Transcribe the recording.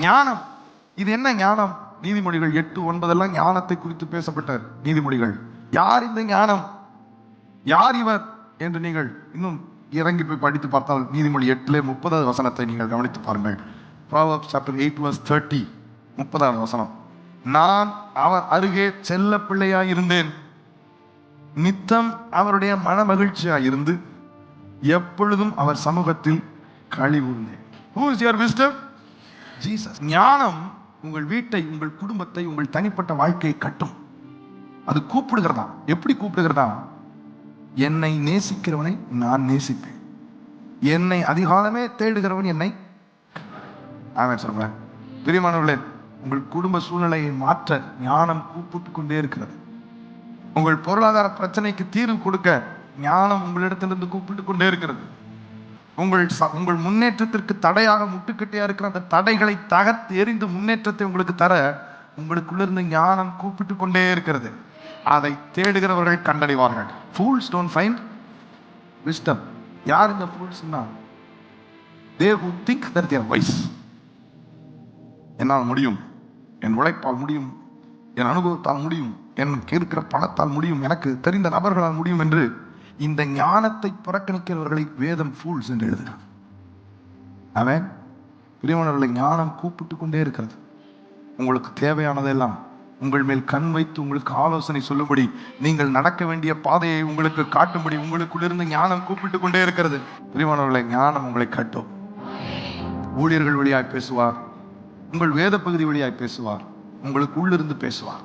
ஞானம். இது என்ன ஞானம்? நீதிமொழிகள் 8:9 ஞானத்தை குறித்து பேசப்பட்ட நீதிமொழிகள். யார் இந்த ஞானம்? யார் இவர் என்று நீங்கள் இன்னும் இறங்கி போய் படித்து பார்த்தால் நீதிமொழி 8:30 நீங்கள் கவனித்து பாருங்கள். Proverbs chapter 8:30, 30 நான் அவர் அருகே செல்ல பிள்ளையாய் இருந்தேன், நித்தம் அவருடைய மன மகிழ்ச்சியாய் இருந்து எப்பொழுதும் அவர் சமூகத்தில் களி கூர்ந்தேன். Who is your wisdom? Jesus. ஞானம் உங்கள் வீட்டை, உங்கள் குடும்பத்தை, உங்கள் தனிப்பட்ட வாழ்க்கையை கட்டும். அது கூப்பிடுகிறதா? எப்படி கூப்பிடுகிறதா? என்னை நேசிக்கிறவனை நான் நேசிப்பேன், என்னை அதிகாலமே தேடுகிறவன் என்னை. ஆமென் சொல்றேன். பிரியமானவர்களே, உங்கள் குடும்ப சூழ்நிலையை மாற்ற ஞானம் கூப்பிட்டு கொண்டே இருக்கிறது. உங்கள் பொருளாதார பிரச்சனைக்கு தீர்வு கொடுக்க ஞானம் உங்களிடத்திலிருந்து கூப்பிட்டு கொண்டே இருக்கிறது. உங்கள் முன்னேற்றத்திற்கு தடையாக முட்டுக்கட்டையா இருக்கிற அந்த தடைகளை தகர்த்து எறிந்து முன்னேற்றத்தை உங்களுக்கு தர உங்களுக்குள்ளிருந்து ஞானம் கூப்பிட்டு கொண்டே இருக்கிறது. அதை தேடுகிறவர்கள் கண்டடைவார்கள். Fools don't find wisdom. யார் இந்த fools-னா? They who think that they are wise. என்னால் முடியும், என் உழைப்பால் முடியும், என் அனுபவத்தால் முடியும், எனக்கு இருக்கிற பணத்தால் முடியும், எனக்கு தெரிந்த நபர்களால் முடியும் என்று இந்த ஞானத்தை புறக்கணிக்கிறவர்களை வேதம் ஃபூல்ஸ் என்று எழுதுகிறார். ஆமென். பிரியமானவர்களை, ஞானம் கூப்பிட்டு கொண்டே இருக்கிறது. உங்களுக்கு தேவையானதெல்லாம் உங்கள் மேல் கண் வைத்து உங்களுக்கு ஆலோசனை சொல்லும்படி, நீங்கள் நடக்க வேண்டிய பாதையை உங்களுக்கு காட்டும்படி உங்களுக்குள்ளிருந்து ஞானம் கூப்பிட்டு கொண்டே இருக்கிறது. பிரியமானவர்களை, ஞானம் உங்களை கட்டும். ஊழியர்கள் வழியாய் பேசுவார், உங்கள் வேத பகுதி வழியாய் பேசுவார், உங்களுக்கு உள்ளிருந்து பேசுவார்.